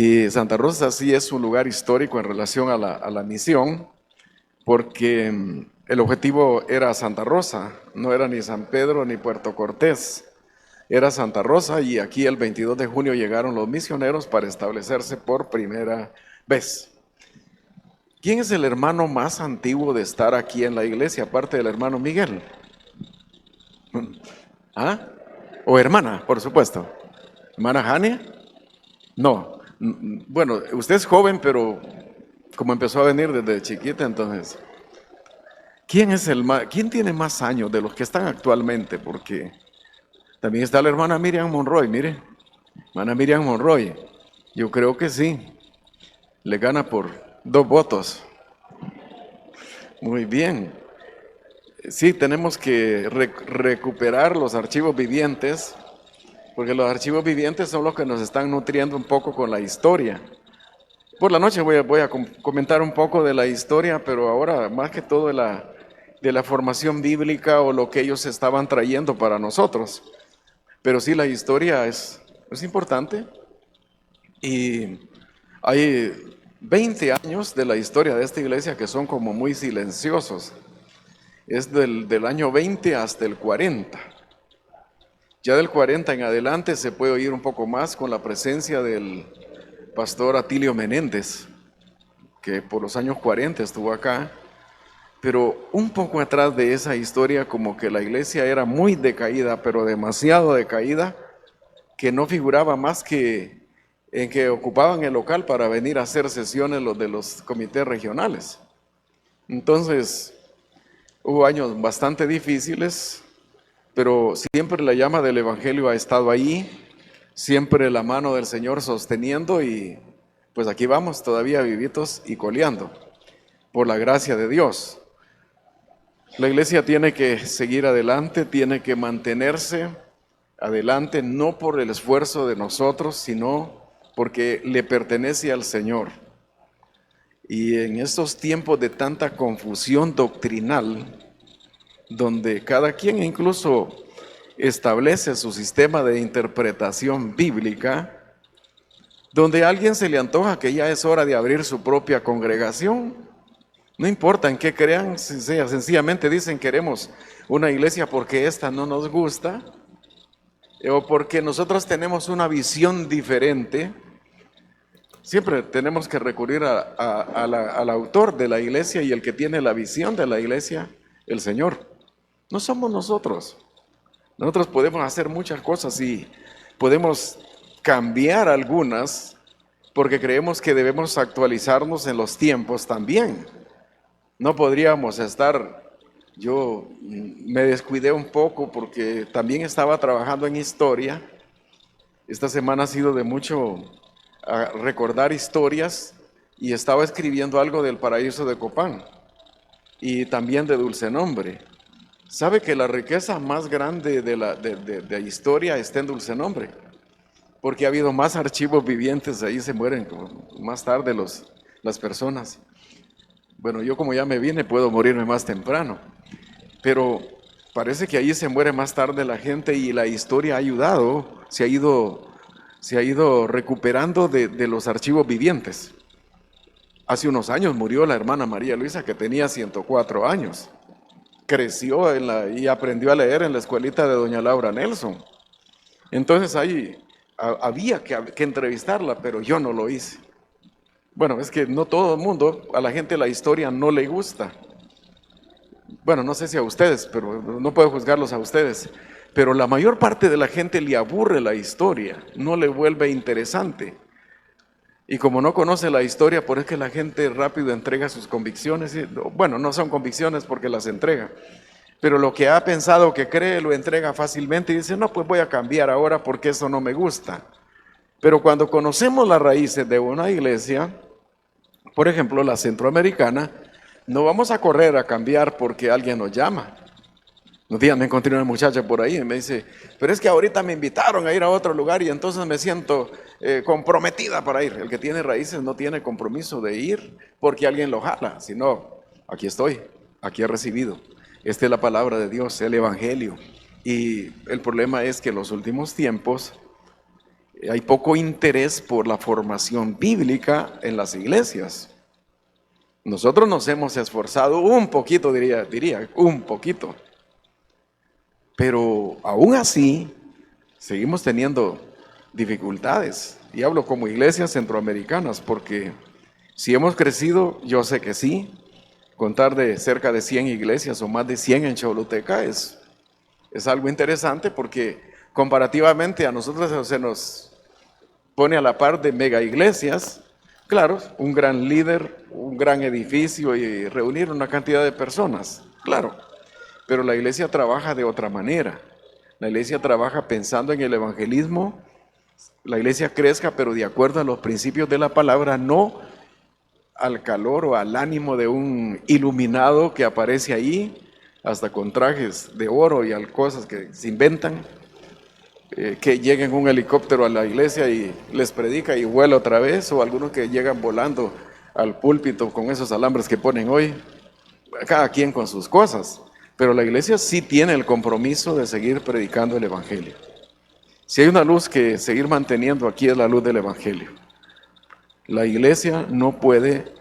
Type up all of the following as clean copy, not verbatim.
Y Santa Rosa sí es un lugar histórico en relación a la misión, porque el objetivo era Santa Rosa, no era ni San Pedro ni Puerto Cortés, era Santa Rosa, y aquí el 22 de junio llegaron los misioneros para establecerse por primera vez. ¿Quién es el hermano más antiguo de estar aquí en la iglesia, aparte del hermano Miguel? ¿Ah? O hermana, por supuesto. ¿Hermana Jania? No. Bueno, usted es joven, pero como empezó a venir desde chiquita, entonces. ¿Quién tiene más años de los que están actualmente? Porque también está la hermana Miriam Monroy, mire. Hermana Miriam Monroy. Yo creo que sí. Le gana por 2 votos. Muy bien. Sí, tenemos que recuperar los archivos vivientes, porque los archivos vivientes son los que nos están nutriendo un poco con la historia. Por la noche voy a comentar un poco de la historia, pero ahora más que todo de la formación bíblica o lo que ellos estaban trayendo para nosotros. Pero sí, la historia es importante, y hay 20 años de la historia de esta iglesia que son como muy silenciosos. Es del año 20 hasta el 40. Ya del 40 en adelante se puede oír un poco más con la presencia del pastor Atilio Menéndez, que por los años 40 estuvo acá. Pero un poco atrás de esa historia, como que la iglesia era muy decaída, pero demasiado decaída, que no figuraba más que en que ocupaban el local para venir a hacer sesiones los de los comités regionales. Entonces, hubo años bastante difíciles, pero siempre la llama del Evangelio ha estado ahí, siempre la mano del Señor sosteniendo, y pues aquí vamos todavía vivitos y coleando, por la gracia de Dios. La iglesia tiene que seguir adelante, tiene que mantenerse adelante, no por el esfuerzo de nosotros, sino porque le pertenece al Señor. Y en estos tiempos de tanta confusión doctrinal, donde cada quien incluso establece su sistema de interpretación bíblica, donde a alguien se le antoja que ya es hora de abrir su propia congregación, no importa en qué crean, sencillamente dicen queremos una iglesia porque esta no nos gusta, o porque nosotros tenemos una visión diferente. Siempre tenemos que recurrir al autor de la iglesia, y el que tiene la visión de la iglesia, el Señor. No somos nosotros. Nosotros podemos hacer muchas cosas y podemos cambiar algunas porque creemos que debemos actualizarnos en los tiempos también. No podríamos yo me descuidé un poco porque también estaba trabajando en historia. Esta semana ha sido de mucho recordar historias, y estaba escribiendo algo del paraíso de Copán y también de Dulce Nombre. ¿Sabe que la riqueza más grande de la historia está en Dulce Nombre? Porque ha habido más archivos vivientes, ahí se mueren más tarde las personas. Bueno, yo como ya me vine puedo morirme más temprano, pero parece que ahí se muere más tarde la gente, y la historia ha ayudado, se ha ido recuperando de los archivos vivientes. Hace unos años murió la hermana María Luisa, que tenía 104 años. Creció y aprendió a leer en la escuelita de doña Laura Nelson. Entonces ahí había que entrevistarla, pero yo no lo hice. Bueno, es que no todo el mundo, a la gente la historia no le gusta. Bueno, no sé si a ustedes, pero no puedo juzgarlos a ustedes. Pero la mayor parte de la gente le aburre la historia, no le vuelve interesante. Y como no conoce la historia, por eso es que la gente rápido entrega sus convicciones. Bueno, no son convicciones porque las entrega, pero lo que ha pensado que cree lo entrega fácilmente y dice, no, pues voy a cambiar ahora porque eso no me gusta. Pero cuando conocemos las raíces de una iglesia, por ejemplo la centroamericana, no vamos a correr a cambiar porque alguien nos llama. Un día me encontré una muchacha por ahí y me dice, pero es que ahorita me invitaron a ir a otro lugar y entonces me siento comprometida para ir. El que tiene raíces no tiene compromiso de ir porque alguien lo jala, sino aquí estoy, aquí he recibido. Esta es la palabra de Dios, el Evangelio. Y el problema es que en los últimos tiempos hay poco interés por la formación bíblica en las iglesias. Nosotros nos hemos esforzado un poquito, diría, un poquito. Pero aún así, seguimos teniendo dificultades. Y hablo como iglesias centroamericanas, porque si hemos crecido, yo sé que sí. Contar de cerca de 100 iglesias o más de 100 en Choluteca es algo interesante, porque comparativamente a nosotros se nos pone a la par de mega iglesias. Claro, un gran líder, un gran edificio y reunir una cantidad de personas, claro. Pero la iglesia trabaja de otra manera. La iglesia trabaja pensando en el evangelismo. La iglesia crezca, pero de acuerdo a los principios de la palabra, no al calor o al ánimo de un iluminado que aparece ahí, hasta con trajes de oro y cosas que se inventan, que lleguen un helicóptero a la iglesia y les predica y vuela otra vez, o algunos que llegan volando al púlpito con esos alambres que ponen hoy, cada quien con sus cosas. Pero la iglesia sí tiene el compromiso de seguir predicando el evangelio. Si hay una luz que seguir manteniendo aquí, es la luz del evangelio. La iglesia no puede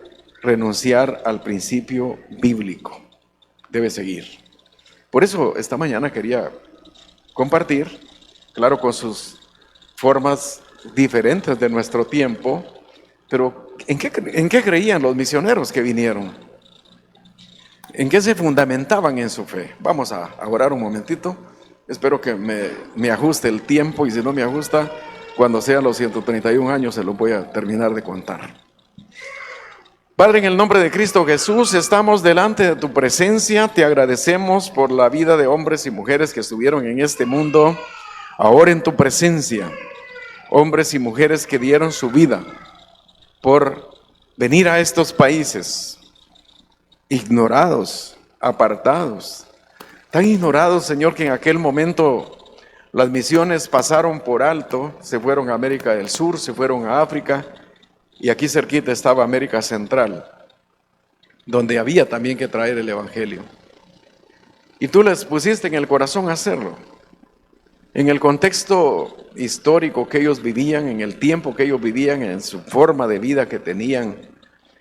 renunciar al principio bíblico, debe seguir. Por eso esta mañana quería compartir, claro, con sus formas diferentes de nuestro tiempo, pero ¿en qué creían los misioneros que vinieron? ¿En qué se fundamentaban en su fe? Vamos a orar un momentito. Espero que me ajuste el tiempo, y si no me ajusta, cuando sean los 131 años se los voy a terminar de contar. Padre, en el nombre de Cristo Jesús, estamos delante de tu presencia. Te agradecemos por la vida de hombres y mujeres que estuvieron en este mundo, ahora en tu presencia. Hombres y mujeres que dieron su vida por venir a estos países, ignorados, apartados, tan ignorados, Señor, que en aquel momento las misiones pasaron por alto, se fueron a América del Sur, se fueron a África, y aquí cerquita estaba América Central, donde había también que traer el evangelio. Y tú les pusiste en el corazón hacerlo. En el contexto histórico que ellos vivían, en el tiempo que ellos vivían, en su forma de vida que tenían,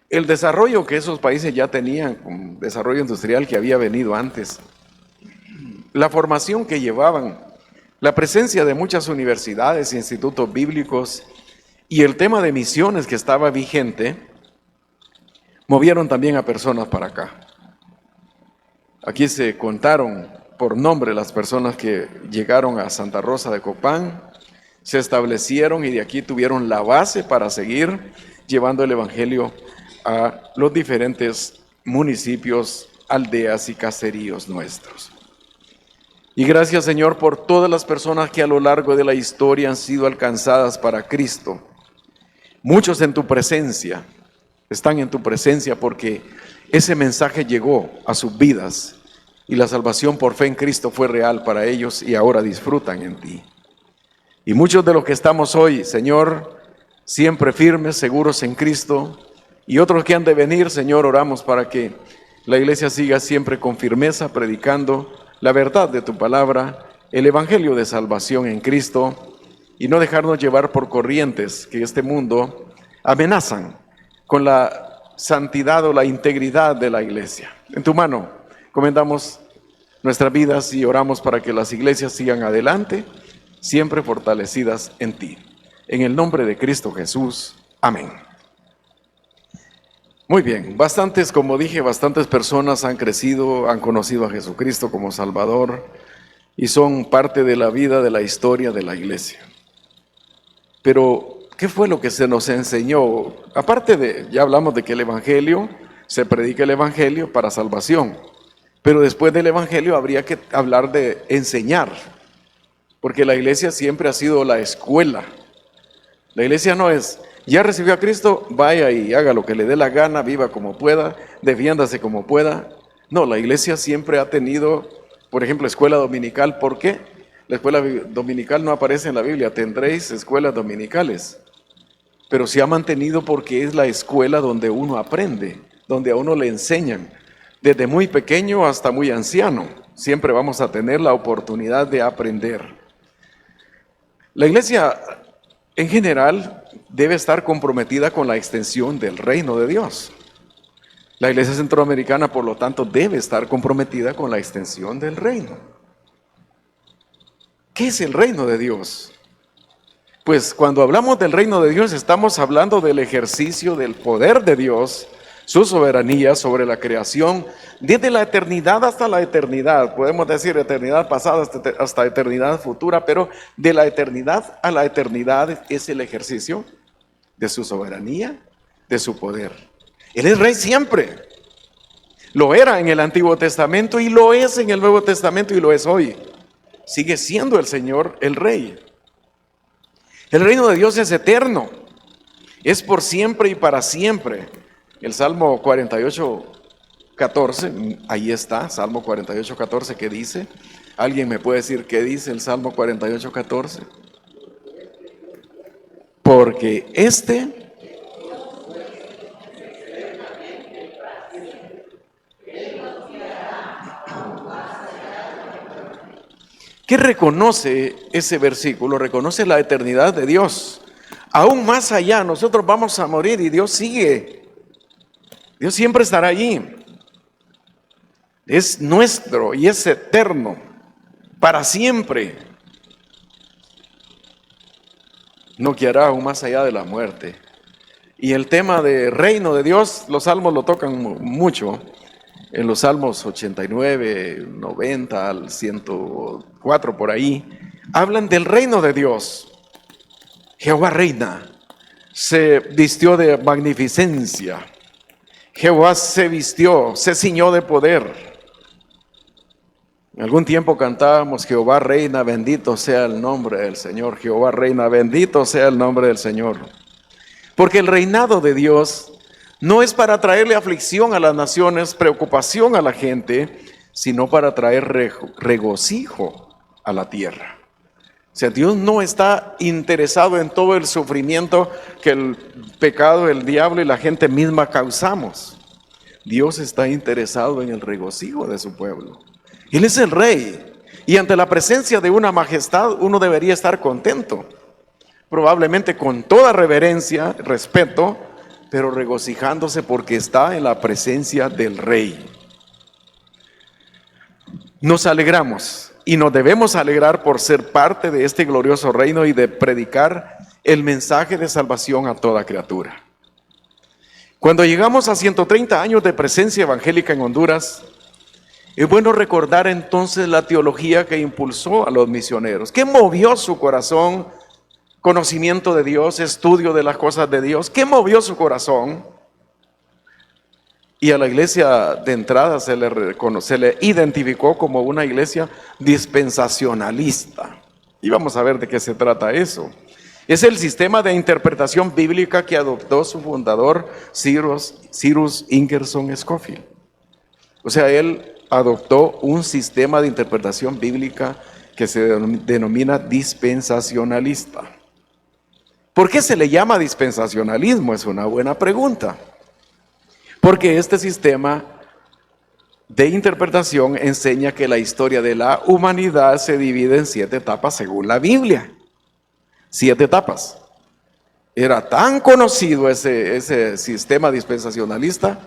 el desarrollo que esos países ya tenían, un desarrollo industrial que había venido antes, la formación que llevaban, la presencia de muchas universidades, institutos bíblicos y el tema de misiones que estaba vigente, movieron también a personas para acá. Aquí se contaron por nombre las personas que llegaron a Santa Rosa de Copán, se establecieron y de aquí tuvieron la base para seguir llevando el evangelio a los diferentes municipios, aldeas y caseríos nuestros. Y gracias, Señor, por todas las personas que a lo largo de la historia han sido alcanzadas para Cristo. Muchos en tu presencia, están en tu presencia porque ese mensaje llegó a sus vidas y la salvación por fe en Cristo fue real para ellos y ahora disfrutan en ti. Y muchos de los que estamos hoy, Señor, siempre firmes, seguros en Cristo, y otros que han de venir, Señor, oramos para que la iglesia siga siempre con firmeza predicando la verdad de tu palabra, el evangelio de salvación en Cristo, y no dejarnos llevar por corrientes que este mundo amenazan con la santidad o la integridad de la iglesia. En tu mano comendamos nuestras vidas y oramos para que las iglesias sigan adelante, siempre fortalecidas en ti. En el nombre de Cristo Jesús. Amén. Muy bien, como dije, bastantes personas han crecido, han conocido a Jesucristo como Salvador y son parte de la vida, de la historia de la iglesia. Pero, ¿qué fue lo que se nos enseñó? Aparte ya hablamos de que el evangelio, se predica el evangelio para salvación, pero después del evangelio habría que hablar de enseñar, porque la iglesia siempre ha sido la escuela. La iglesia no es, ya recibió a Cristo, vaya y haga lo que le dé la gana, viva como pueda, defiéndase como pueda. No, la iglesia siempre ha tenido, por ejemplo, escuela dominical. ¿Por qué? La escuela dominical no aparece en la Biblia, tendréis escuelas dominicales. Pero se ha mantenido porque es la escuela donde uno aprende, donde a uno le enseñan. Desde muy pequeño hasta muy anciano, siempre vamos a tener la oportunidad de aprender. La iglesia en general debe estar comprometida con la extensión del reino de Dios. La Iglesia Centroamericana, por lo tanto, debe estar comprometida con la extensión del reino. ¿Qué es el reino de Dios? Pues cuando hablamos del reino de Dios estamos hablando del ejercicio del poder de Dios, su soberanía sobre la creación, desde la eternidad hasta la eternidad. Podemos decir eternidad pasada hasta eternidad futura, pero de la eternidad a la eternidad es el ejercicio de su soberanía, de su poder. Él es rey siempre. Lo era en el Antiguo Testamento y lo es en el Nuevo Testamento y lo es hoy. Sigue siendo el Señor el rey. El reino de Dios es eterno, es por siempre y para siempre. El Salmo 48:14, ahí está, Salmo 48:14, ¿qué dice? ¿Alguien me puede decir qué dice el Salmo 48:14? Porque ¿qué reconoce ese versículo? Reconoce la eternidad de Dios. Aún más allá, nosotros vamos a morir y Dios sigue. Dios siempre estará allí. Es nuestro y es eterno, para siempre. No guiará aún más allá de la muerte. Y el tema de reino de Dios, los salmos lo tocan mucho. En los Salmos 89, 90 al 104 por ahí, hablan del reino de Dios. Jehová reina, se vistió de magnificencia. Jehová se vistió, se ciñó de poder. En algún tiempo cantábamos, Jehová reina, bendito sea el nombre del Señor. Jehová reina, bendito sea el nombre del Señor. Porque el reinado de Dios no es para traerle aflicción a las naciones, preocupación a la gente, sino para traer regocijo a la tierra. O sea, Dios no está interesado en todo el sufrimiento que el pecado, el diablo y la gente misma causamos. Dios está interesado en el regocijo de su pueblo. Él es el rey. Y ante la presencia de una majestad, uno debería estar contento. Probablemente con toda reverencia, respeto, pero regocijándose porque está en la presencia del Rey. Nos alegramos y nos debemos alegrar por ser parte de este glorioso reino y de predicar el mensaje de salvación a toda criatura. Cuando llegamos a 130 años de presencia evangélica en Honduras, es bueno recordar entonces la teología que impulsó a los misioneros. ¿Qué movió su corazón? Conocimiento de Dios, estudio de las cosas de Dios. ¿Qué movió su corazón? Y a la iglesia de entrada se le identificó como una iglesia dispensacionalista. Y vamos a ver de qué se trata eso. Es el sistema de interpretación bíblica que adoptó su fundador, Cyrus Ingerson Scofield. O sea, él adoptó un sistema de interpretación bíblica que se denomina dispensacionalista. ¿Por qué se le llama dispensacionalismo? Es una buena pregunta. Porque este sistema de interpretación enseña que la historia de la humanidad se divide en 7 etapas según la Biblia. 7 etapas. Era tan conocido ese sistema dispensacionalista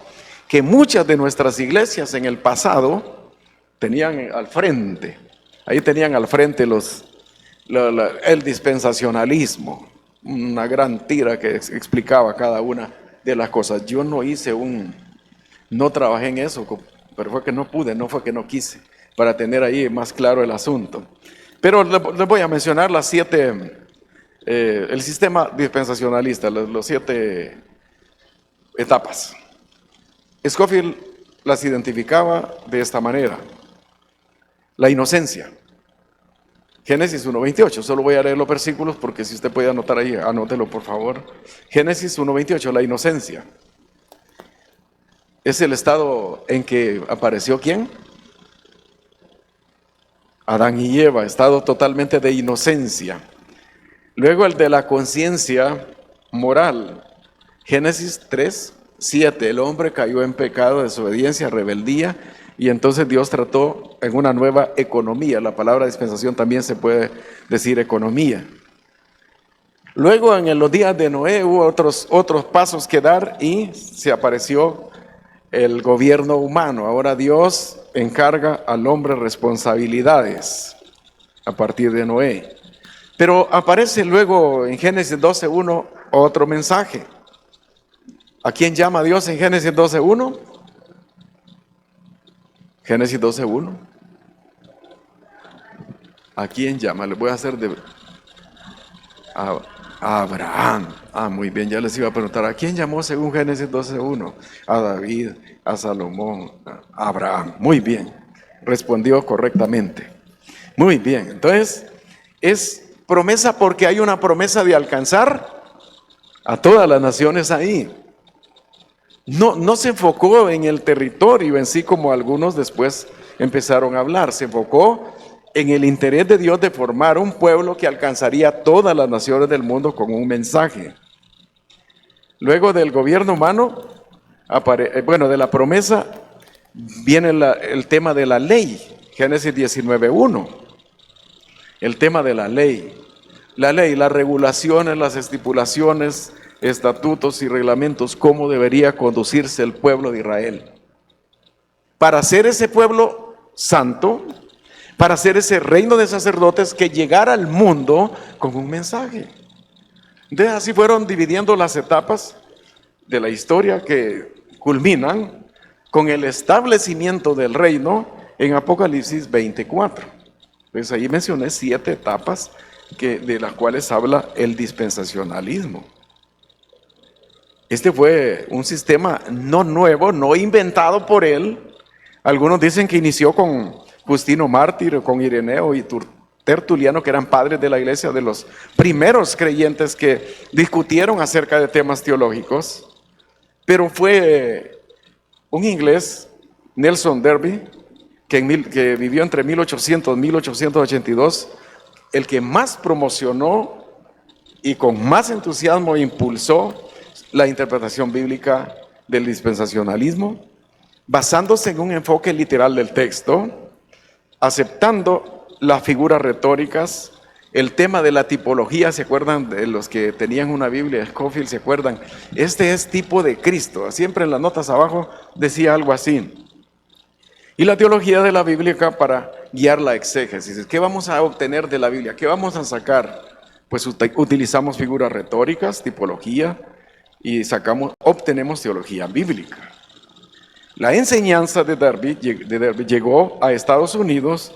que muchas de nuestras iglesias en el pasado tenían al frente, ahí tenían al frente el dispensacionalismo. Una gran tira que explicaba cada una de las cosas. Yo no trabajé en eso, pero fue que no pude, no fue que no quise, para tener ahí más claro el asunto. Pero les voy a mencionar las 7, el sistema dispensacionalista, los 7 etapas. Scofield las identificaba de esta manera. La inocencia. Génesis 1:28, solo voy a leer los versículos porque si usted puede anotar ahí, anótelo por favor. Génesis 1:28, la inocencia. Es el estado en que apareció ¿quién? Adán y Eva, estado totalmente de inocencia. Luego el de la conciencia moral. Génesis 3:7, el hombre cayó en pecado, desobediencia, rebeldía. Y entonces Dios trató en una nueva economía. La palabra dispensación también se puede decir economía. Luego en los días de Noé hubo otros pasos que dar y se apareció el gobierno humano. Ahora Dios encarga al hombre responsabilidades a partir de Noé. Pero aparece luego en Génesis 12:1 otro mensaje. ¿A quién llama Dios en Génesis 12:1? Génesis 12:1. ¿A quién llama? Les voy a hacer a Abraham. Muy bien, ya les iba a preguntar, ¿a quién llamó según Génesis 12:1? A David, a Salomón, a Abraham. Muy bien, respondió correctamente. Muy bien, entonces es promesa porque hay una promesa de alcanzar a todas las naciones ahí. No se enfocó en el territorio en sí como algunos después empezaron a hablar, se enfocó en el interés de Dios de formar un pueblo que alcanzaría a todas las naciones del mundo con un mensaje. Luego del gobierno humano, de la promesa, viene el tema de la ley, Génesis 19:1. El tema de la ley, las regulaciones, las estipulaciones, estatutos y reglamentos, cómo debería conducirse el pueblo de Israel. Para ser ese pueblo santo, para ser ese reino de sacerdotes que llegara al mundo con un mensaje. Entonces así fueron dividiendo las etapas de la historia que culminan con el establecimiento del reino en Apocalipsis 24. Pues ahí mencioné 7 etapas de las cuales habla el dispensacionalismo. Este fue un sistema no nuevo, no inventado por él. Algunos dicen que inició con Justino Mártir, con Ireneo y Tertuliano, que eran padres de la iglesia, de los primeros creyentes que discutieron acerca de temas teológicos. Pero fue un inglés, Nelson Darby, que vivió entre 1800 y 1882, el que más promocionó y con más entusiasmo impulsó la interpretación bíblica del dispensacionalismo, basándose en un enfoque literal del texto, aceptando las figuras retóricas, el tema de la tipología. ¿Se acuerdan de los que tenían una Biblia Scofield? ¿Se acuerdan? Este es tipo de Cristo. Siempre en las notas abajo decía algo así. Y la teología de la Biblia para guiar la exégesis. ¿Qué vamos a obtener de la Biblia? ¿Qué vamos a sacar? Pues utilizamos figuras retóricas, tipología, y obtenemos teología bíblica. La enseñanza de Darby llegó a Estados Unidos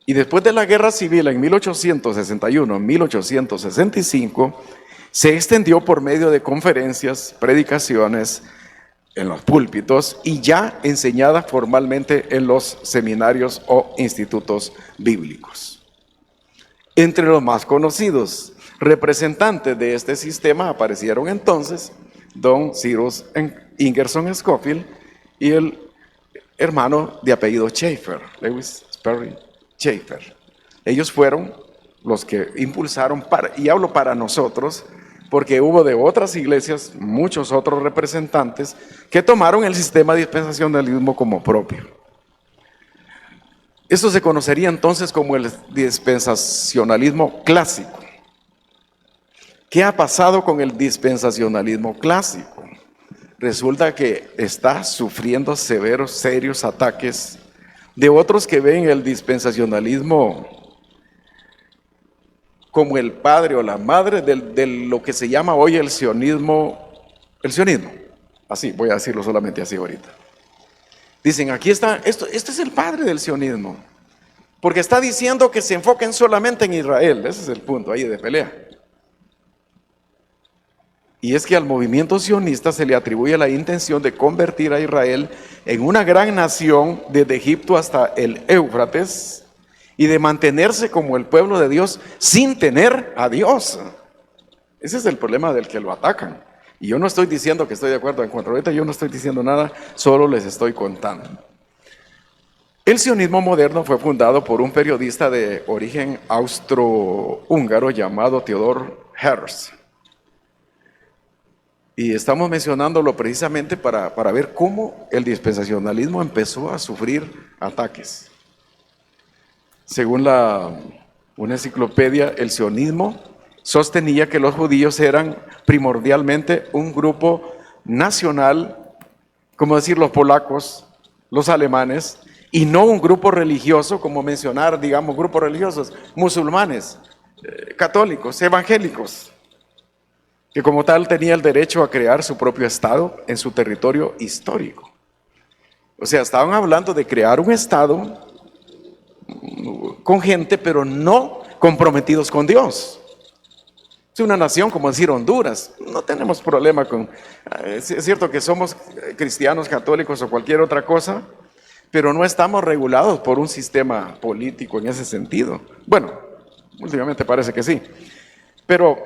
y después de la guerra civil en 1861, 1865, se extendió por medio de conferencias, predicaciones en los púlpitos y ya enseñada formalmente en los seminarios o institutos bíblicos. Entre los más conocidos representantes de este sistema aparecieron entonces Don Cyrus Ingerson Scofield y el hermano de apellido Schaeffer, Lewis Sperry Schaeffer. Ellos fueron los que impulsaron, y hablo para nosotros, porque hubo de otras iglesias muchos otros representantes que tomaron el sistema de dispensacionalismo como propio. Esto se conocería entonces como el dispensacionalismo clásico. ¿Qué ha pasado con el dispensacionalismo clásico? Resulta que está sufriendo serios ataques de otros que ven el dispensacionalismo como el padre o la madre de lo que se llama hoy el sionismo. Así, voy a decirlo solamente así ahorita. Dicen, aquí está, este es el padre del sionismo, porque está diciendo que se enfoquen solamente en Israel. Ese es el punto ahí de pelea. Y es que al movimiento sionista se le atribuye la intención de convertir a Israel en una gran nación desde Egipto hasta el Éufrates y de mantenerse como el pueblo de Dios sin tener a Dios. Ese es el problema del que lo atacan. Y yo no estoy diciendo que estoy de acuerdo en cuanto ahorita, yo no estoy diciendo nada, solo les estoy contando. El sionismo moderno fue fundado por un periodista de origen austrohúngaro llamado Theodor Herzl. Y estamos mencionándolo precisamente para ver cómo el dispensacionalismo empezó a sufrir ataques. Según una enciclopedia, el sionismo sostenía que los judíos eran primordialmente un grupo nacional, como decir los polacos, los alemanes, y no un grupo religioso, como mencionar, digamos, grupos religiosos, musulmanes, católicos, evangélicos, que como tal tenía el derecho a crear su propio estado en su territorio histórico. O sea, estaban hablando de crear un estado con gente, pero no comprometidos con Dios. Es una nación como decir Honduras, no tenemos problema con... Es cierto que somos cristianos, católicos o cualquier otra cosa, pero no estamos regulados por un sistema político en ese sentido. Bueno, últimamente parece que sí, pero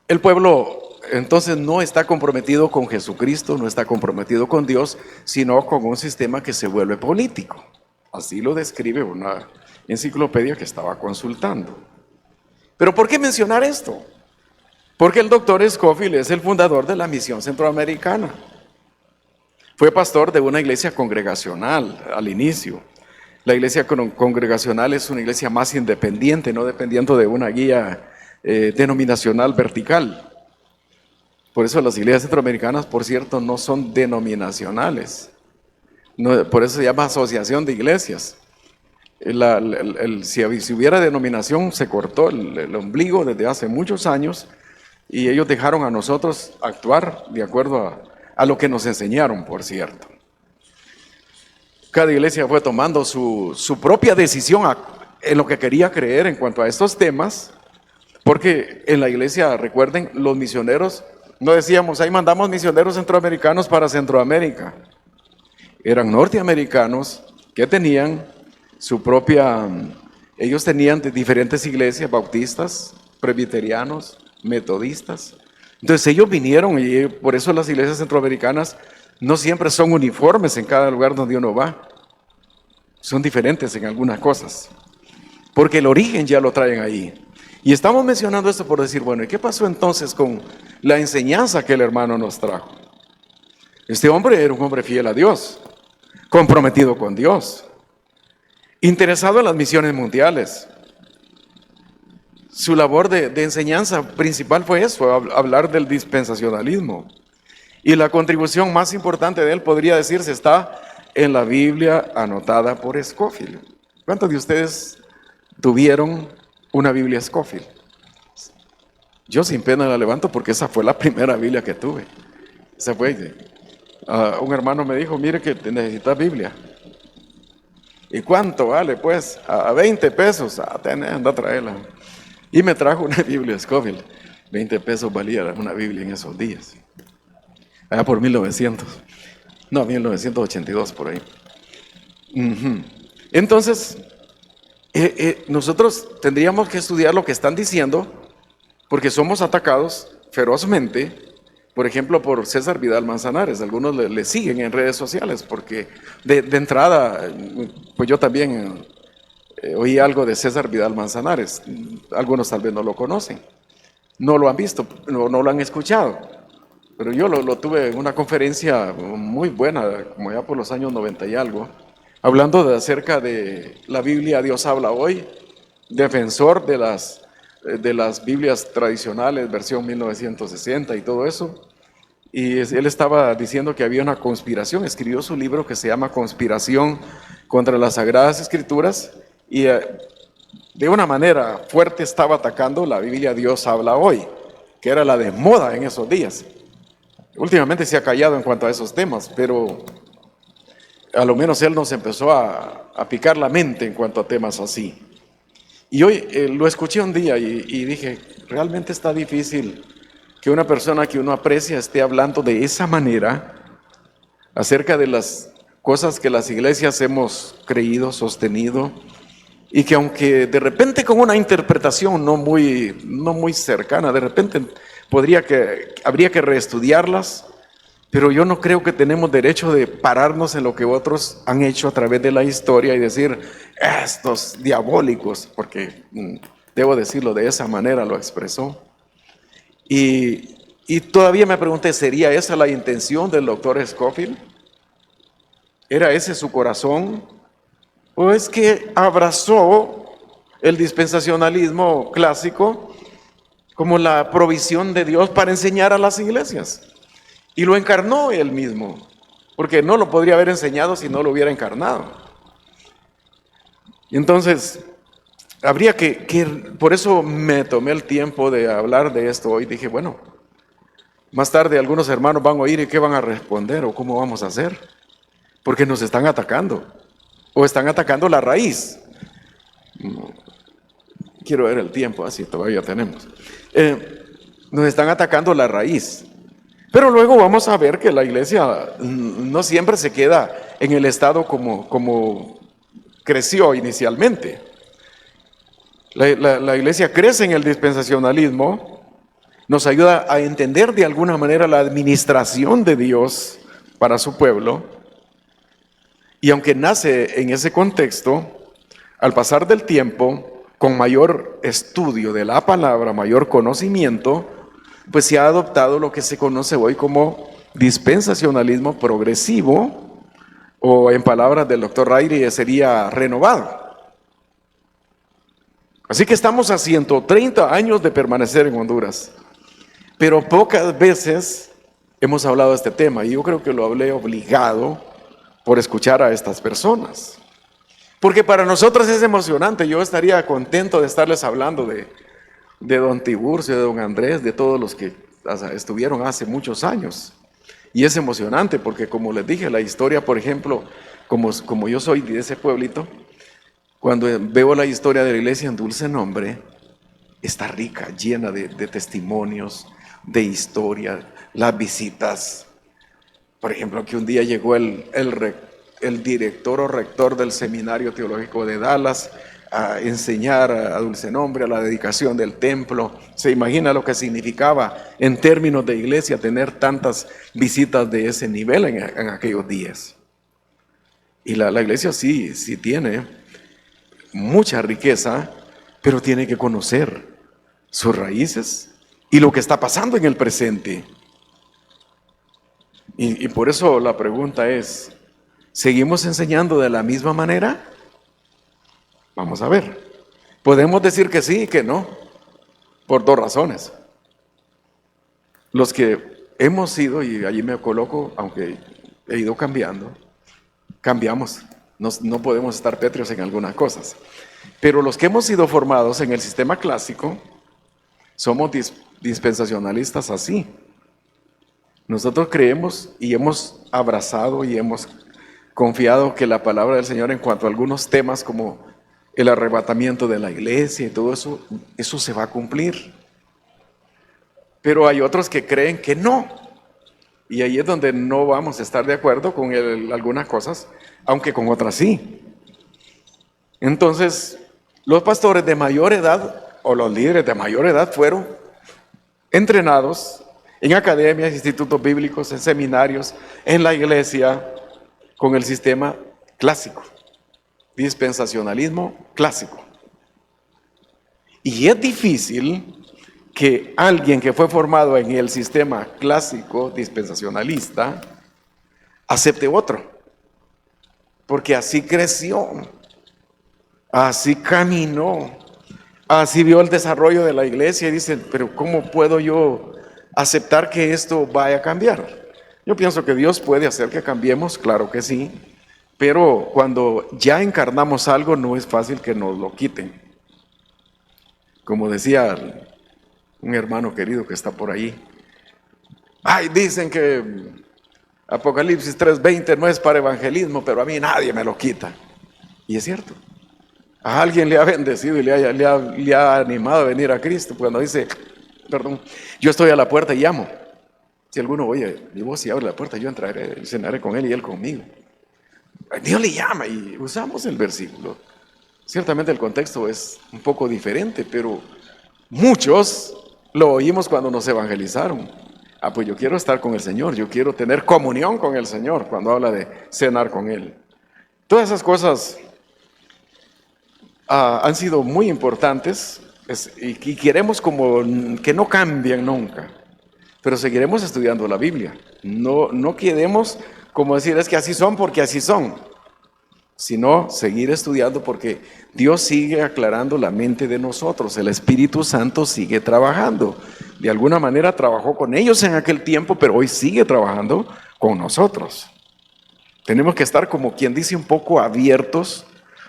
el pueblo entonces no está comprometido con Jesucristo, no está comprometido con Dios, sino con un sistema que se vuelve político. Así lo describe una enciclopedia que estaba consultando. ¿Pero por qué mencionar esto? Porque el doctor Scofield es el fundador de la Misión Centroamericana. Fue pastor de una iglesia congregacional al inicio. La iglesia congregacional es una iglesia más independiente, no dependiendo de una guía denominacional vertical. Por eso las iglesias centroamericanas, por cierto, no son denominacionales. No, por eso se llama asociación de iglesias. Si hubiera denominación, se cortó el ombligo desde hace muchos años y ellos dejaron a nosotros actuar de acuerdo a lo que nos enseñaron, por cierto. Cada iglesia fue tomando su propia decisión en lo que quería creer en cuanto a estos temas, porque en la iglesia, recuerden, los misioneros, no decíamos, ahí mandamos misioneros centroamericanos para Centroamérica. Eran norteamericanos que tenían su propia, ellos tenían de diferentes iglesias, bautistas, presbiterianos, metodistas. Entonces ellos vinieron y por eso las iglesias centroamericanas no siempre son uniformes en cada lugar donde uno va. Son diferentes en algunas cosas, porque el origen ya lo traen ahí. Y estamos mencionando esto por decir, bueno, ¿y qué pasó entonces con la enseñanza que el hermano nos trajo? Este hombre era un hombre fiel a Dios, comprometido con Dios, interesado en las misiones mundiales. Su labor de enseñanza principal fue eso, hablar del dispensacionalismo. Y la contribución más importante de él, podría decirse, está en la Biblia anotada por Scofield. ¿Cuántos de ustedes tuvieron una Biblia Scofield? Yo sin pena la levanto porque esa fue la primera Biblia que tuve. Esa fue, un hermano me dijo, mire que necesitas Biblia. ¿Y cuánto vale? Pues a 20 pesos, anda a traerla. Y me trajo una Biblia Scofield. 20 pesos valía una Biblia en esos días. Allá por 1982 por ahí. Entonces, nosotros tendríamos que estudiar lo que están diciendo, porque somos atacados ferozmente, por ejemplo, por César Vidal Manzanares. Algunos le siguen en redes sociales, porque de entrada, pues yo también oí algo de César Vidal Manzanares. Algunos tal vez no lo conocen, no lo han visto, no lo han escuchado. Pero yo lo tuve en una conferencia muy buena, como ya por los años 90 y algo, hablando acerca de la Biblia Dios habla hoy, defensor de las Biblias tradicionales, versión 1960 y todo eso. Y él estaba diciendo que había una conspiración, escribió su libro que se llama Conspiración contra las Sagradas Escrituras, y de una manera fuerte estaba atacando la Biblia Dios habla hoy, que era la de moda en esos días. Últimamente se ha callado en cuanto a esos temas, pero a lo menos él nos empezó a picar la mente en cuanto a temas así. Y hoy lo escuché un día y dije, realmente está difícil que una persona que uno aprecia esté hablando de esa manera acerca de las cosas que las iglesias hemos creído, sostenido, y que aunque de repente con una interpretación no muy cercana, de repente habría que reestudiarlas, pero yo no creo que tenemos derecho de pararnos en lo que otros han hecho a través de la historia y decir, estos diabólicos, porque debo decirlo de esa manera, lo expresó. Y todavía me pregunté, ¿sería esa la intención del doctor Scofield? ¿Era ese su corazón? ¿O es que abrazó el dispensacionalismo clásico como la provisión de Dios para enseñar a las iglesias. Y lo encarnó él mismo, porque no lo podría haber enseñado si no lo hubiera encarnado. Entonces, habría por eso me tomé el tiempo de hablar de esto hoy. Dije, bueno, más tarde algunos hermanos van a oír y qué van a responder o cómo vamos a hacer, porque nos están atacando, o están atacando la raíz. Quiero ver el tiempo, así todavía tenemos. Nos están atacando la raíz. Pero luego vamos a ver que la iglesia no siempre se queda en el estado como creció inicialmente. La iglesia crece en el dispensacionalismo, nos ayuda a entender de alguna manera la administración de Dios para su pueblo. Y aunque nace en ese contexto, al pasar del tiempo, con mayor estudio de la palabra, mayor conocimiento, pues se ha adoptado lo que se conoce hoy como dispensacionalismo progresivo, o en palabras del doctor Rairi sería renovado. Así que estamos a 130 años de permanecer en Honduras, pero pocas veces hemos hablado de este tema, y yo creo que lo hablé obligado por escuchar a estas personas. Porque para nosotros es emocionante. Yo estaría contento de estarles hablando de don Tiburcio, de don Andrés, de todos los que estuvieron hace muchos años. Y es emocionante porque, como les dije, la historia, por ejemplo, como yo soy de ese pueblito, cuando veo la historia de la iglesia en Dulce Nombre, está rica, llena de testimonios, de historia, las visitas. Por ejemplo, que un día llegó el director o rector del Seminario Teológico de Dallas a enseñar a Dulce Nombre, a la dedicación del templo. Se imagina lo que significaba en términos de iglesia tener tantas visitas de ese nivel en aquellos días. Y la iglesia sí tiene mucha riqueza, pero tiene que conocer sus raíces y lo que está pasando en el presente. Y por eso la pregunta es, ¿seguimos enseñando de la misma manera? Vamos a ver. Podemos decir que sí y que no, por dos razones. Los que hemos sido, y allí me coloco, aunque he ido cambiando, cambiamos. No podemos estar pétreos en algunas cosas. Pero los que hemos sido formados en el sistema clásico, somos dispensacionalistas así. Nosotros creemos y hemos abrazado y hemos confiado que la palabra del Señor en cuanto a algunos temas como el arrebatamiento de la iglesia y todo eso se va a cumplir. Pero hay otros que creen que no. Y ahí es donde no vamos a estar de acuerdo con algunas cosas, aunque con otras sí. Entonces, los pastores de mayor edad o los líderes de mayor edad fueron entrenados en academias, institutos bíblicos, en seminarios, en la iglesia, con el sistema clásico, dispensacionalismo clásico. Y es difícil que alguien que fue formado en el sistema clásico dispensacionalista acepte otro, porque así creció, así caminó, así vio el desarrollo de la iglesia y dice, pero ¿cómo puedo yo aceptar que esto vaya a cambiar? Yo pienso que Dios puede hacer que cambiemos, claro que sí, pero cuando ya encarnamos algo no es fácil que nos lo quiten. Como decía un hermano querido que está por ahí, dicen que Apocalipsis 3:20 no es para evangelismo, pero a mí nadie me lo quita. Y es cierto. A alguien le ha bendecido y le ha animado a venir a Cristo cuando dice, yo estoy a la puerta y llamo. Si alguno oye, y vos si abre la puerta, yo entraré y cenaré con él y él conmigo. Dios le llama y usamos el versículo. Ciertamente el contexto es un poco diferente, pero muchos lo oímos cuando nos evangelizaron. Pues yo quiero estar con el Señor, yo quiero tener comunión con el Señor cuando habla de cenar con Él. Todas esas cosas han sido muy importantes y queremos como que no cambien nunca, pero seguiremos estudiando la Biblia. No queremos como decir es que así son porque así son. sino seguir estudiando porque Dios sigue aclarando la mente de nosotros, el Espíritu Santo sigue trabajando. De alguna manera trabajó con ellos en aquel tiempo, pero hoy sigue trabajando con nosotros. Tenemos que estar, como quien dice, un poco abiertos,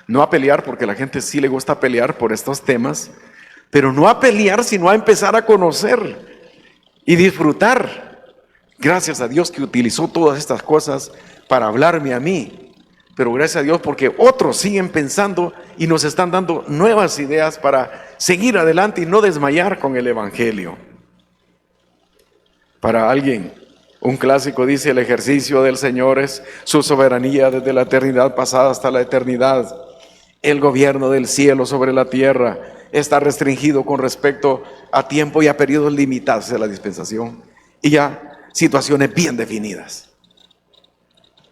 no a pelear, porque a la gente sí le gusta pelear por estos temas, pero no a pelear, sino a empezar a conocer y disfrutar. Gracias a Dios que utilizó todas estas cosas para hablarme a mí, pero gracias a Dios porque otros siguen pensando y nos están dando nuevas ideas para seguir adelante y no desmayar con el Evangelio. Para alguien, un clásico dice: el ejercicio del Señor es su soberanía desde la eternidad pasada hasta la eternidad. El gobierno del cielo sobre la tierra está restringido con respecto a tiempo y a periodos limitados de la dispensación y ya situaciones bien definidas.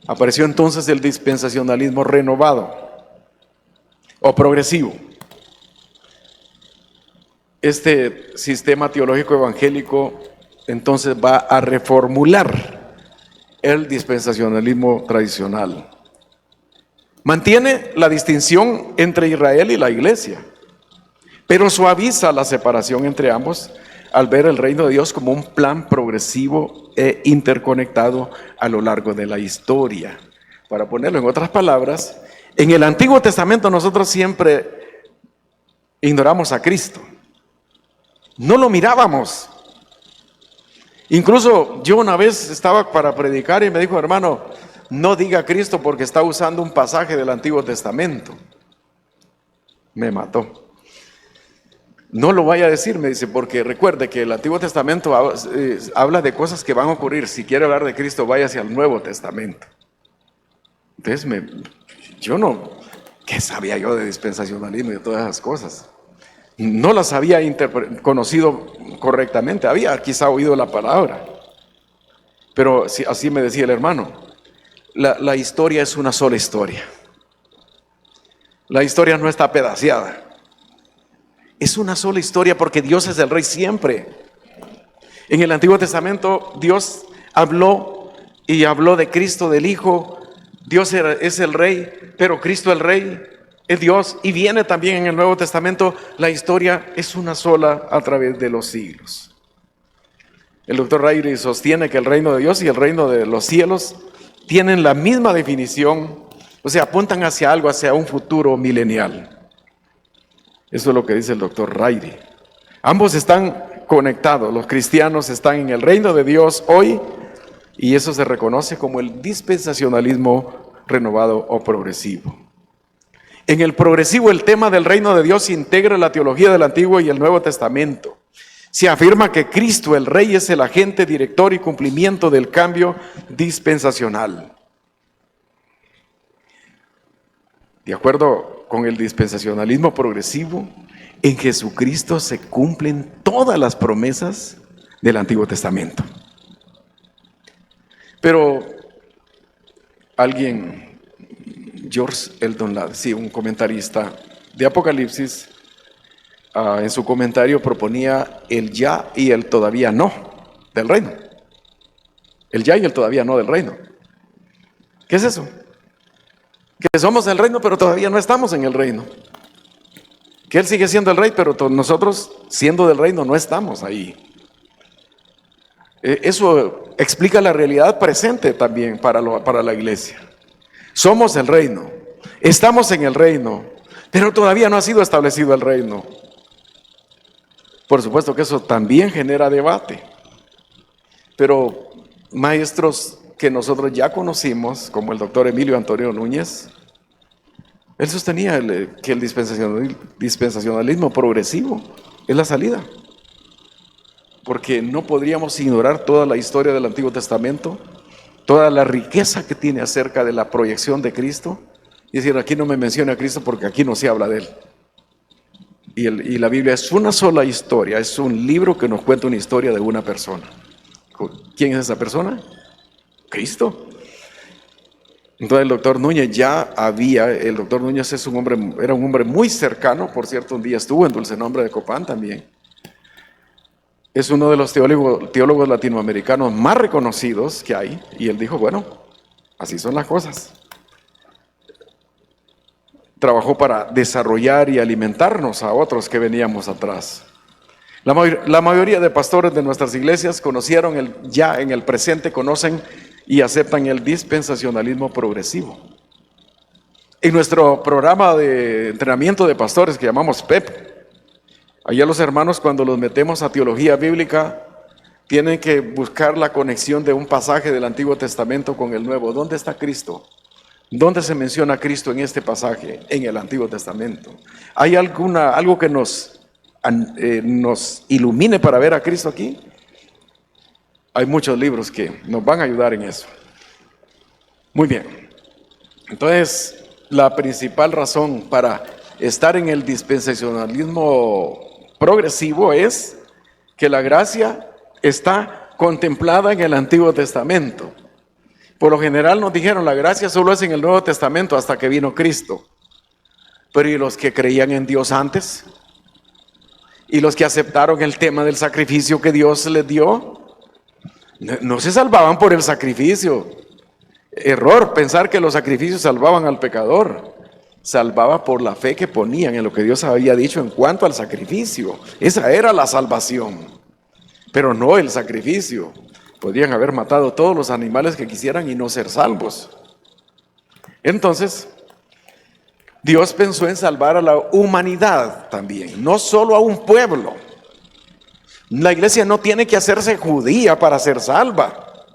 Apareció entonces el dispensacionalismo renovado o progresivo. Este sistema teológico evangélico entonces va a reformular el dispensacionalismo tradicional. Mantiene la distinción entre Israel y la iglesia, pero suaviza la separación entre ambos al ver el reino de Dios como un plan progresivo e interconectado a lo largo de la historia. Para ponerlo en otras palabras, en el Antiguo Testamento nosotros siempre ignoramos a Cristo. No lo mirábamos. Incluso yo una vez estaba para predicar y me dijo: hermano, no diga Cristo porque está usando un pasaje del Antiguo Testamento. Me mató. No lo vaya a decir, me dice, porque recuerde que el Antiguo Testamento habla de cosas que van a ocurrir. Si quiere hablar de Cristo, vaya hacia el Nuevo Testamento. Entonces, ¿qué sabía yo de dispensacionalismo y de todas esas cosas? No las había conocido correctamente, había quizá oído la palabra. Pero así me decía el hermano, la historia es una sola historia. La historia no está pedaceada. Es una sola historia porque Dios es el Rey siempre. En el Antiguo Testamento Dios habló de Cristo, del Hijo. Dios es el Rey, pero Cristo el Rey es Dios. Y viene también en el Nuevo Testamento, la historia es una sola a través de los siglos. El doctor Riley sostiene que el reino de Dios y el reino de los cielos tienen la misma definición, o sea, apuntan hacia algo, hacia un futuro milenial. Eso es lo que dice el doctor Riley. Ambos están conectados. Los cristianos están en el reino de Dios hoy y eso se reconoce como el dispensacionalismo renovado o progresivo. En el progresivo, el tema del reino de Dios integra la teología del Antiguo y el Nuevo Testamento. Se afirma que Cristo, el Rey, es el agente director y cumplimiento del cambio dispensacional. De acuerdo con el dispensacionalismo progresivo, en Jesucristo se cumplen todas las promesas del Antiguo Testamento. Pero alguien, George Eldon Ladd, sí, un comentarista de Apocalipsis, en su comentario proponía el ya y el todavía no del reino. El ya y el todavía no del reino. ¿Qué es eso? Que somos el reino, pero todavía no estamos en el reino. Que Él sigue siendo el Rey, pero nosotros, siendo del reino, no estamos ahí. Eso explica la realidad presente también para la iglesia. Somos el reino, estamos en el reino, pero todavía no ha sido establecido el reino. Por supuesto que eso también genera debate. Pero maestros que nosotros ya conocimos, como el doctor Emilio Antonio Núñez, él sostenía que el dispensacionalismo progresivo es la salida. Porque no podríamos ignorar toda la historia del Antiguo Testamento, toda la riqueza que tiene acerca de la proyección de Cristo, y decir, aquí no me menciona a Cristo porque aquí no se habla de Él. Y la Biblia es una sola historia, es un libro que nos cuenta una historia de una persona. ¿Quién es esa persona? Cristo. Entonces el doctor Núñez el doctor Núñez era un hombre muy cercano, por cierto, un día estuvo en Dulce Nombre de Copán también. Es uno de los teólogos latinoamericanos más reconocidos que hay, y él dijo, bueno, así son las cosas. trabajó para desarrollar y alimentarnos a otros que veníamos atrás. La mayoría de pastores de nuestras iglesias conocieron ya en el presente, conocen y aceptan el dispensacionalismo progresivo. En nuestro programa de entrenamiento de pastores que llamamos PEP, allá los hermanos cuando los metemos a teología bíblica tienen que buscar la conexión de un pasaje del Antiguo Testamento con el Nuevo. ¿Dónde está Cristo? ¿Dónde se menciona a Cristo en este pasaje? En el Antiguo Testamento. ¿Hay algo que nos ilumine para ver a Cristo aquí? Hay muchos libros que nos van a ayudar en eso. Muy bien. Entonces, la principal razón para estar en el dispensacionalismo progresivo es que la gracia está contemplada en el Antiguo Testamento. Por lo general nos dijeron, la gracia solo es en el Nuevo Testamento hasta que vino Cristo. Pero ¿y los que creían en Dios antes? ¿Y los que aceptaron el tema del sacrificio que Dios les dio? No se salvaban por el sacrificio. Error pensar que los sacrificios salvaban al pecador. Salvaba por la fe que ponían en lo que Dios había dicho en cuanto al sacrificio. Esa era la salvación, pero no el sacrificio. Podrían haber matado todos los animales que quisieran y no ser salvos. Entonces, Dios pensó en salvar a la humanidad también, no solo a un pueblo. La iglesia no tiene que hacerse judía para ser salva.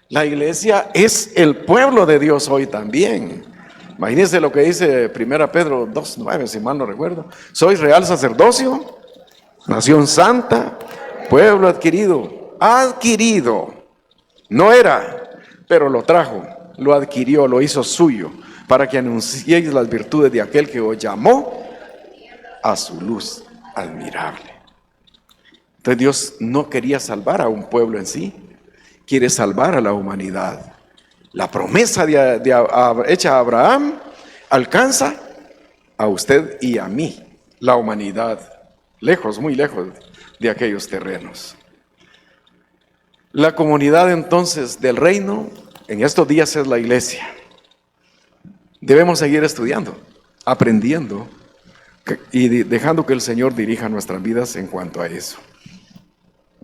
La iglesia es el pueblo de Dios hoy también. Imagínense lo que dice 1 Pedro 2:9, si mal no recuerdo. Sois real sacerdocio, nación santa, pueblo adquirido. Adquirido. No era, pero lo trajo, lo adquirió, lo hizo suyo, para que anunciéis las virtudes de aquel que os llamó a su luz admirable. Entonces Dios no quería salvar a un pueblo en sí, quiere salvar a la humanidad. La promesa hecha a Abraham alcanza a usted y a mí, la humanidad, lejos, muy lejos de aquellos terrenos. La comunidad entonces del reino en estos días es la iglesia. Debemos seguir estudiando, aprendiendo y dejando que el Señor dirija nuestras vidas en cuanto a eso.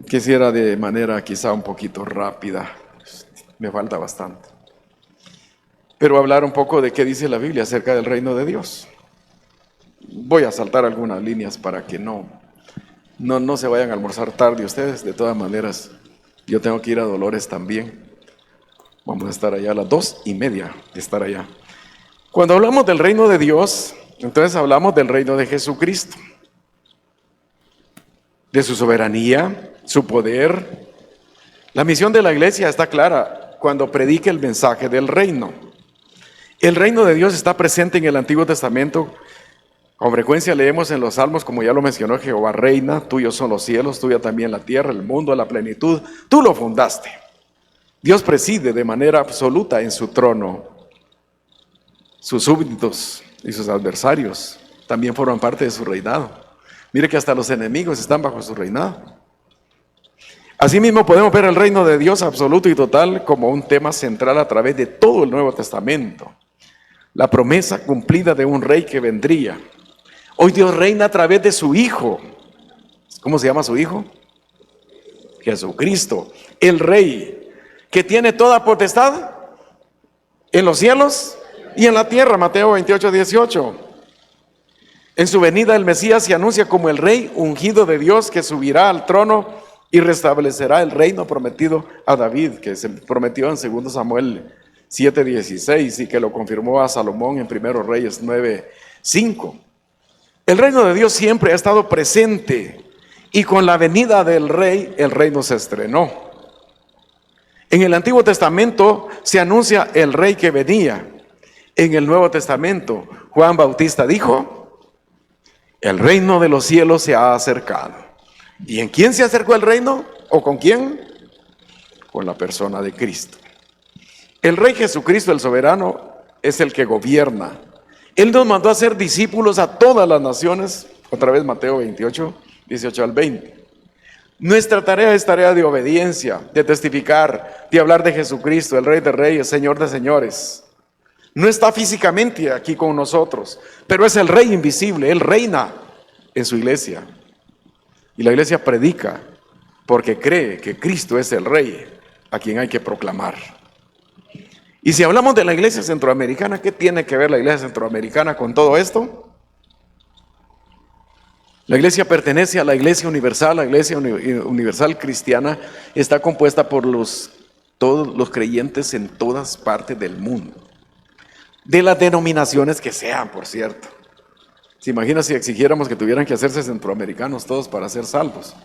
Quisiera de manera quizá un poquito rápida, me falta bastante, pero hablar un poco de qué dice la Biblia acerca del reino de Dios. Voy a saltar algunas líneas para que no se vayan a almorzar tarde ustedes. De todas maneras, yo tengo que ir a Dolores también. Vamos a estar allá a las 2:30 de estar allá. Cuando hablamos del reino de Dios, entonces hablamos del reino de Jesucristo, de su soberanía, su poder. La misión de la iglesia está clara cuando predica el mensaje del reino. El reino de Dios está presente en el Antiguo Testamento. Con frecuencia leemos en los Salmos, como ya lo mencionó, Jehová reina, tuyos son los cielos, tuya también la tierra, el mundo, la plenitud, tú lo fundaste. Dios preside de manera absoluta en su trono. Sus súbditos y sus adversarios también forman parte de su reinado. Mire que hasta los enemigos están bajo su reinado. Asimismo podemos ver el reino de Dios absoluto y total como un tema central a través de todo el Nuevo Testamento. La promesa cumplida de un rey que vendría. Hoy Dios reina a través de su Hijo. ¿Cómo se llama su Hijo? Jesucristo, el Rey, que tiene toda potestad en los cielos y en la tierra. Mateo 28:18. En su venida el Mesías se anuncia como el Rey ungido de Dios que subirá al trono y restablecerá el reino prometido a David, que se prometió en 2 Samuel 7:16 y que lo confirmó a Salomón en 1 Reyes 9:5. El reino de Dios siempre ha estado presente y con la venida del Rey, el reino se estrenó. En el Antiguo Testamento se anuncia el Rey que venía. En el Nuevo Testamento, Juan Bautista dijo: el reino de los cielos se ha acercado. ¿Y en quién se acercó el reino? ¿O con quién? Con la persona de Cristo. El Rey Jesucristo, el soberano, es el que gobierna. Él nos mandó a ser discípulos a todas las naciones. Otra vez Mateo 28:18-20. Nuestra tarea es tarea de obediencia, de testificar, de hablar de Jesucristo, el Rey de Reyes, Señor de Señores. No está físicamente aquí con nosotros, pero es el Rey invisible. Él reina en su iglesia. Y la iglesia predica porque cree que Cristo es el Rey a quien hay que proclamar. Y si hablamos de la iglesia centroamericana, ¿qué tiene que ver la iglesia centroamericana con todo esto? La iglesia pertenece a la iglesia universal. La iglesia universal cristiana está compuesta por todos los creyentes en todas partes del mundo. De las denominaciones que sean, por cierto. ¿Se imagina si exigiéramos que tuvieran que hacerse centroamericanos todos para ser salvos?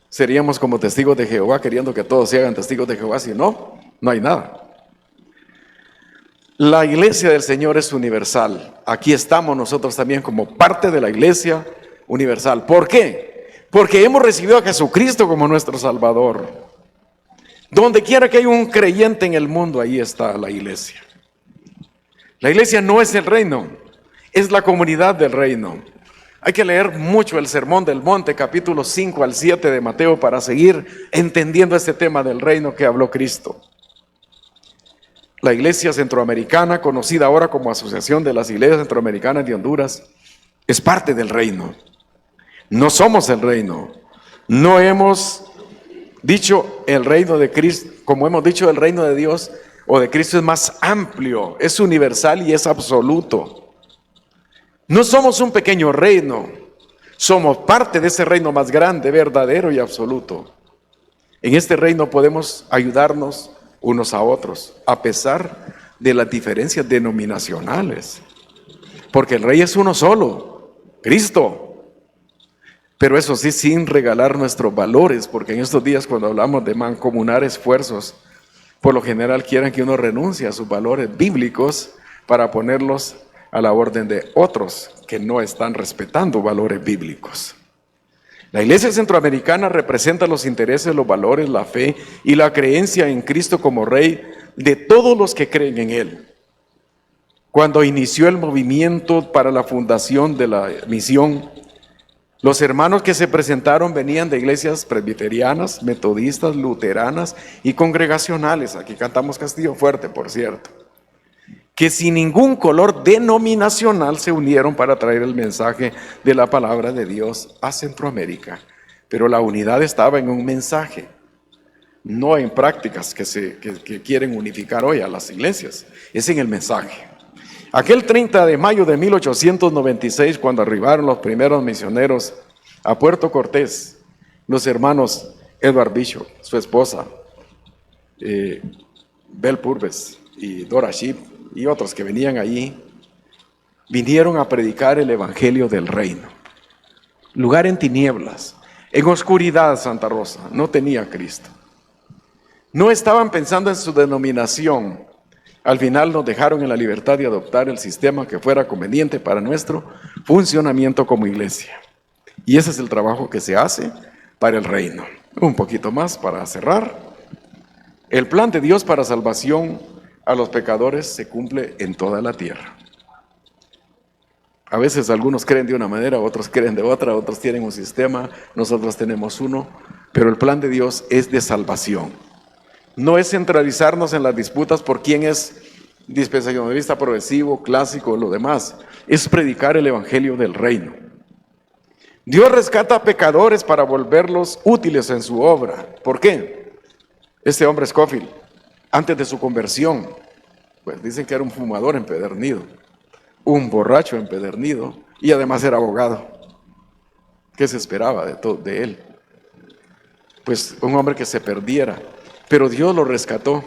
Seríamos como testigos de Jehová, queriendo que todos se hagan testigos de Jehová. Si no, no hay nada. La iglesia del Señor es universal. Aquí estamos nosotros también como parte de la iglesia universal. ¿Por qué? Porque hemos recibido a Jesucristo como nuestro Salvador. Donde quiera que haya un creyente en el mundo, ahí está la iglesia. La iglesia no es el reino, es la comunidad del reino. Hay que leer mucho el Sermón del Monte, capítulos 5 al 7 de Mateo, para seguir entendiendo este tema del reino que habló Cristo. La iglesia centroamericana, conocida ahora como Asociación de las Iglesias Centroamericanas de Honduras, es parte del reino. No somos el reino. No hemos dicho el reino de Cristo, como hemos dicho el reino de Dios o de Cristo es más amplio, es universal y es absoluto. No somos un pequeño reino, somos parte de ese reino más grande, verdadero y absoluto. En este reino podemos ayudarnos unos a otros, a pesar de las diferencias denominacionales, porque el Rey es uno solo, Cristo. Pero eso sí, sin regalar nuestros valores, porque en estos días cuando hablamos de mancomunar esfuerzos, por lo general quieren que uno renuncie a sus valores bíblicos para ponerlos a la orden de otros que no están respetando valores bíblicos. La iglesia centroamericana representa los intereses, los valores, la fe y la creencia en Cristo como Rey de todos los que creen en Él. Cuando inició el movimiento para la fundación de la misión, los hermanos que se presentaron venían de iglesias presbiterianas, metodistas, luteranas y congregacionales. Aquí cantamos Castillo Fuerte, por cierto, que sin ningún color denominacional se unieron para traer el mensaje de la palabra de Dios a Centroamérica. Pero la unidad estaba en un mensaje, no en prácticas que quieren unificar hoy a las iglesias, es en el mensaje. Aquel 30 de mayo de 1896, cuando arribaron los primeros misioneros a Puerto Cortés, los hermanos Edward Bishop, su esposa, Bell Purves y Dora Sheep y otros que venían allí, vinieron a predicar el evangelio del reino. Lugar en tinieblas, en oscuridad Santa Rosa, no tenía Cristo. No estaban pensando en su denominación. Al final nos dejaron en la libertad de adoptar el sistema que fuera conveniente para nuestro funcionamiento como iglesia. Y ese es el trabajo que se hace para el reino. Un poquito más para cerrar. El plan de Dios para salvación a los pecadores se cumple en toda la tierra. A veces algunos creen de una manera, otros creen de otra, otros tienen un sistema, nosotros tenemos uno, pero el plan de Dios es de salvación. No es centralizarnos en las disputas por quién es dispensacionalista, progresivo, clásico, lo demás. Es predicar el evangelio del reino. Dios rescata a pecadores para volverlos útiles en su obra. ¿Por qué? Este hombre Scofield, antes de su conversión, pues dicen que era un fumador empedernido, un borracho empedernido y además era abogado. ¿Qué se esperaba de él? Pues un hombre que se perdiera. Pero Dios lo rescató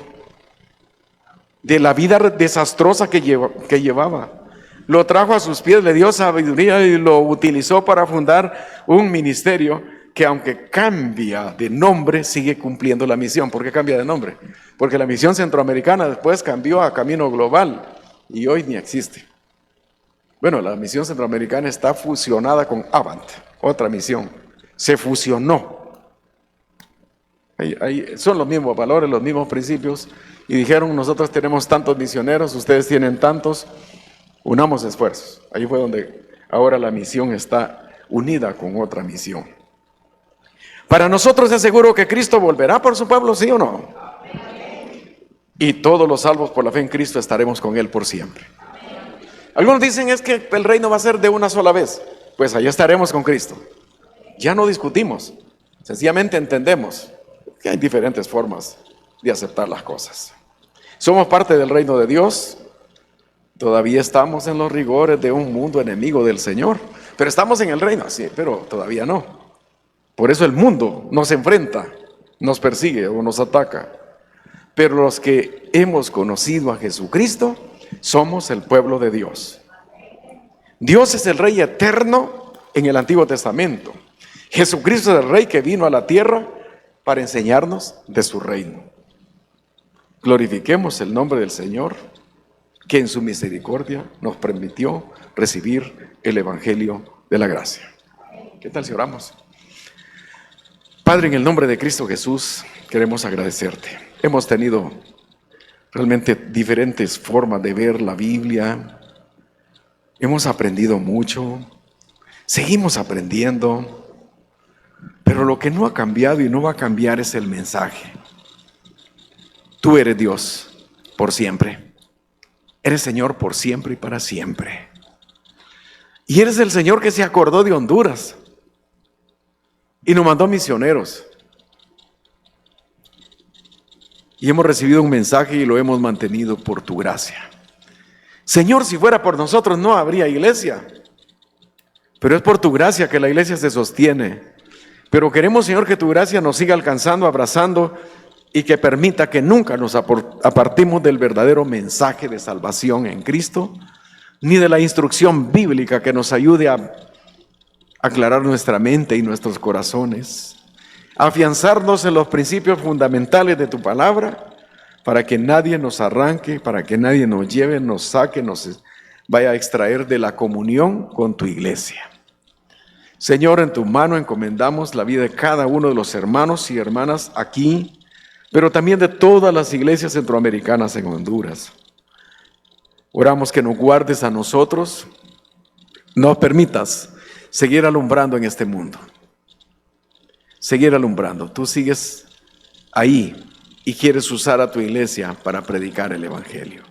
de la vida desastrosa que llevaba. Lo trajo a sus pies, le dio sabiduría y lo utilizó para fundar un ministerio que, aunque cambia de nombre, sigue cumpliendo la misión. ¿Por qué cambia de nombre? Porque la misión centroamericana después cambió a Camino Global y hoy ni existe. Bueno, la misión centroamericana está fusionada con Avant, otra misión. Se fusionó. Son los mismos valores, los mismos principios, y dijeron: nosotros tenemos tantos misioneros, ustedes tienen tantos, unamos esfuerzos. Ahí fue donde ahora la misión está unida con otra misión. Para nosotros es seguro que Cristo volverá por su pueblo, ¿sí o no? y todos los salvos por la fe en Cristo estaremos con Él por siempre. Algunos dicen es que el reino va a ser de una sola vez. Pues allá estaremos con Cristo. Ya no discutimos, sencillamente entendemos que hay diferentes formas de aceptar las cosas. Somos parte del reino de Dios. Todavía estamos en los rigores de un mundo enemigo del Señor, pero estamos en el reino, sí, pero todavía no. Por eso el mundo nos enfrenta, nos persigue o nos ataca. Pero los que hemos conocido a Jesucristo, somos el pueblo de Dios. Dios es el Rey eterno en el Antiguo Testamento. Jesucristo es el Rey que vino a la tierra para enseñarnos de su reino. Glorifiquemos el nombre del Señor, que en su misericordia nos permitió recibir el Evangelio de la gracia. ¿Qué tal si oramos? Padre, en el nombre de Cristo Jesús, queremos agradecerte. Hemos tenido realmente diferentes formas de ver la Biblia. Hemos aprendido mucho, seguimos aprendiendo, pero lo que no ha cambiado y no va a cambiar es el mensaje. Tú eres Dios por siempre, eres Señor por siempre y para siempre. Y eres el Señor que se acordó de Honduras y nos mandó misioneros. Y hemos recibido un mensaje y lo hemos mantenido por tu gracia. Señor, si fuera por nosotros no habría iglesia, pero es por tu gracia que la iglesia se sostiene. Pero queremos, Señor, que tu gracia nos siga alcanzando, abrazando y que permita que nunca nos apartemos del verdadero mensaje de salvación en Cristo, ni de la instrucción bíblica que nos ayude a aclarar nuestra mente y nuestros corazones, afianzarnos en los principios fundamentales de tu palabra, para que nadie nos arranque, para que nadie nos lleve, nos saque, nos vaya a extraer de la comunión con tu iglesia. Señor, en tu mano encomendamos la vida de cada uno de los hermanos y hermanas aquí, pero también de todas las iglesias centroamericanas en Honduras. Oramos que nos guardes a nosotros, nos permitas seguir alumbrando en este mundo. Seguir alumbrando. Tú sigues ahí y quieres usar a tu iglesia para predicar el Evangelio.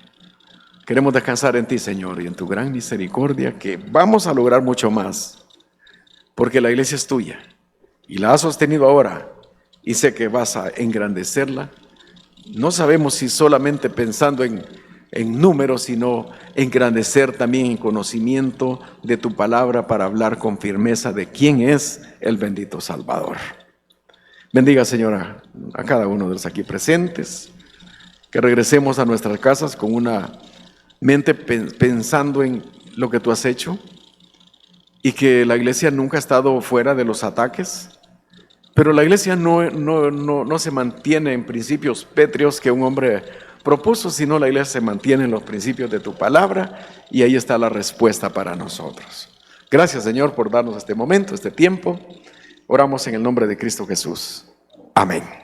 Queremos descansar en ti, Señor, y en tu gran misericordia, que vamos a lograr mucho más, porque la iglesia es tuya y la has sostenido ahora y sé que vas a engrandecerla. No sabemos si solamente pensando en números, sino engrandecer también en conocimiento de tu palabra para hablar con firmeza de quién es el bendito Salvador. Bendiga, Señora, a cada uno de los aquí presentes, que regresemos a nuestras casas con una mente pensando en lo que tú has hecho y que la iglesia nunca ha estado fuera de los ataques, pero la iglesia no se mantiene en principios pétreos que un hombre propuso, sino la iglesia se mantiene en los principios de tu palabra y ahí está la respuesta para nosotros. Gracias, Señor, por darnos este momento, este tiempo. Oramos en el nombre de Cristo Jesús. Amén.